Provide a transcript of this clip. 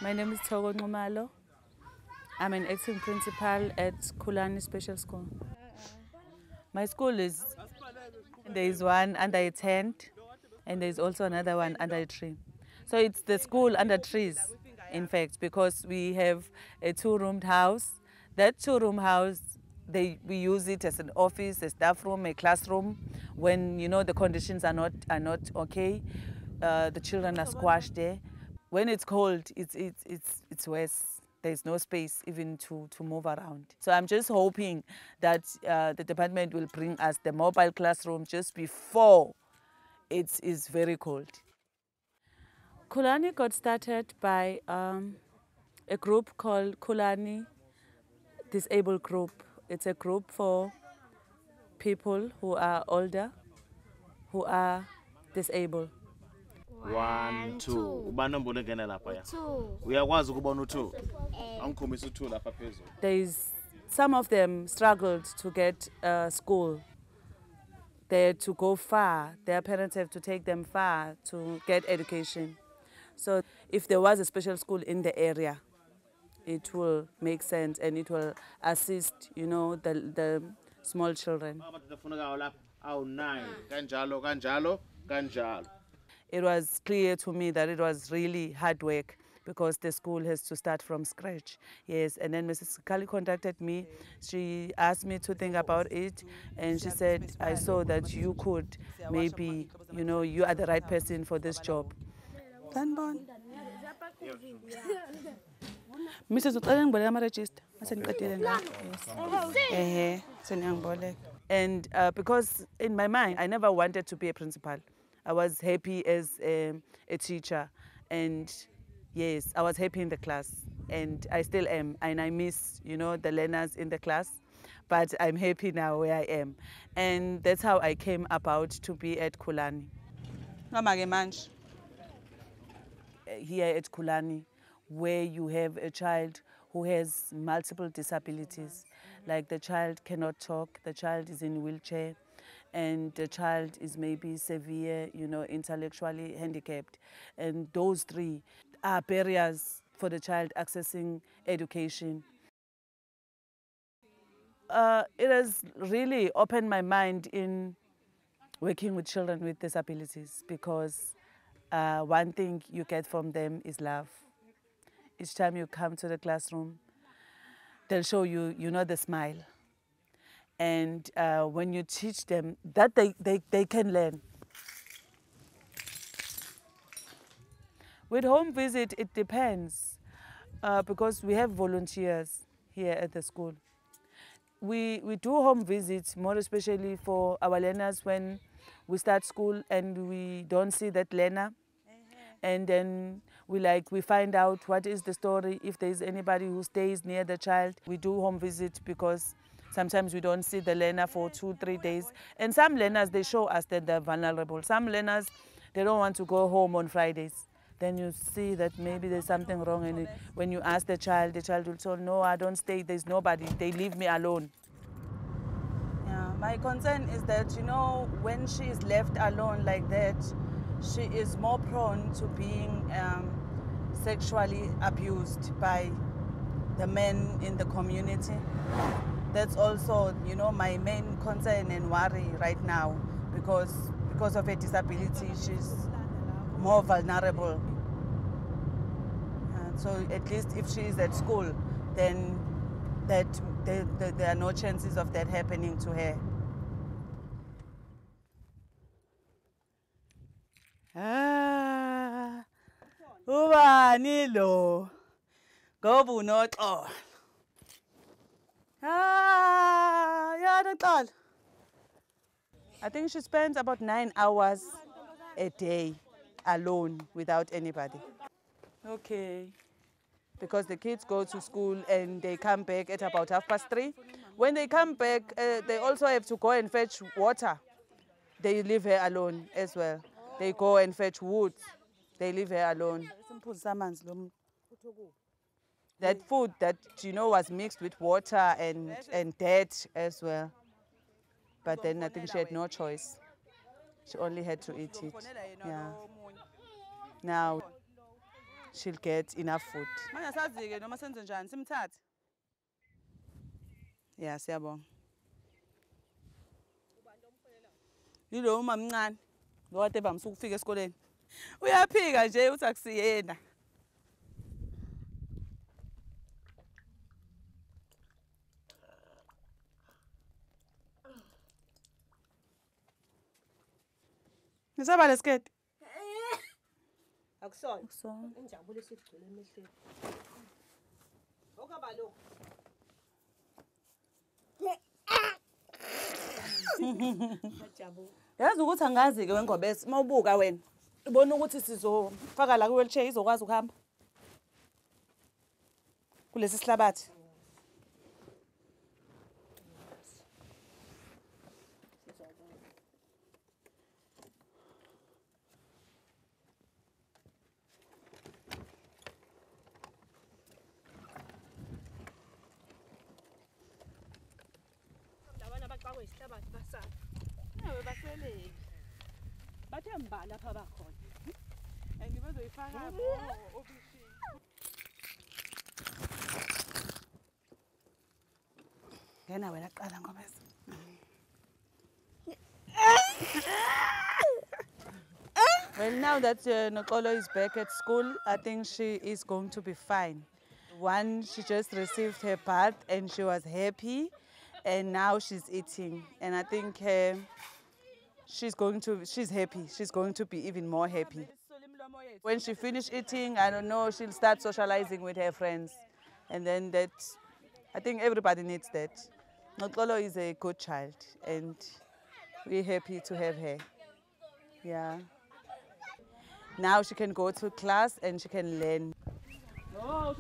My name is Thoko Nxumalo. I'm an acting principal at Khulani Special School. My school there is one under a tent and there's also another one under a tree. So it's the school under trees, in fact, because we have a two-roomed house. That two-room house, we use it as an office, a staff room, a classroom. When the conditions are not okay, the children are squashed there. When it's cold, it's worse. There's no space even to move around. So I'm just hoping that the department will bring us the mobile classroom just before it is very cold. Khulani got started by a group called Khulani Disabled Group. It's a group for people who are older, who are disabled. 1, 2. Ubani nombolo engena lapha ya? 2. Uyakwazi ukubona u2? Angikhombisa u2 lapha phezulu. Some of them struggled to get school. They had to go far. Their parents have to take them far to get education. So if there was a special school in the area, it will make sense and it will assist, the small children. It was clear to me that it was really hard work because the school has to start from scratch. Yes, and then Mrs. Kali contacted me. She asked me to think about it, and she said, I saw that you could, maybe, you are the right person for this job. Mrs. And because in my mind, I never wanted to be a principal. I was happy as a teacher, and yes, I was happy in the class, and I still am, and I miss, the learners in the class, but I'm happy now where I am, and that's how I came about to be at Khulani. Here at Khulani, where you have a child who has multiple disabilities, like the child cannot talk, the child is in a wheelchair, and the child is maybe severe, intellectually handicapped. And those three are barriers for the child accessing education. It has really opened my mind in working with children with disabilities because one thing you get from them is love. Each time you come to the classroom, they'll show you, the smile. And when you teach them, that they can learn. With home visit, it depends because we have volunteers here at the school. We do home visits, more especially for our learners when we start school and we don't see that learner. And then we find out what is the story, if there is anybody who stays near the child. We do home visit because sometimes we don't see the learner for 2-3 days. And some learners, they show us that they're vulnerable. Some learners, they don't want to go home on Fridays. Then you see that maybe there's something wrong. And when you ask the child will say, no, I don't stay, there's nobody, they leave me alone. Yeah, my concern is that, when she is left alone like that, she is more prone to being sexually abused by the men in the community. That's also, my main concern and worry right now because of her disability, she's more vulnerable. So at least if she is at school, then there are no chances of that happening to her. Ubani lo ngoba unoxolo. I think she spends about 9 hours a day alone without anybody. Okay. Because the kids go to school and they come back at about 3:30. When they come back, they also have to go and fetch water. They leave her alone as well. They go and fetch wood. They leave her alone. That food that, was mixed with water and dirt as well. But then I think she had no choice. She only had to eat it. Yeah. Now, she'll get enough food. Yeah, siyabonga. Yilo umama mncane. Lo kade bamsa ukufika esikoleni. Uyaphika nje uthi akusiyena. Nisaba lesiketi. Akusona. Injabulo esigcwele emehlweni. Okaba lo. Yazi ukuthi angazi ke wengobese mawubuka wena. Ubona ukuthi sizofaka la ku-wheelchair izokwazi ukuhamba. Kulesi sihlabathi. Abana baqakwe isihlabathi basana. Nawe baselele. Bathe mbala lapha bakhona. And bazoyifaka ofishini. Ngena wena qala ngobese. Well, now that Nokolo is back at school, I think she is going to be fine. One, she just received her bath and she was happy, and now she's eating. And I think she's happy. She's going to be even more happy. When she finishes eating, I don't know, she'll start socializing with her friends. And then I think everybody needs that. Nokolo is a good child, and we're happy to have her. Yeah. Now she can go to class and she can learn. Oh,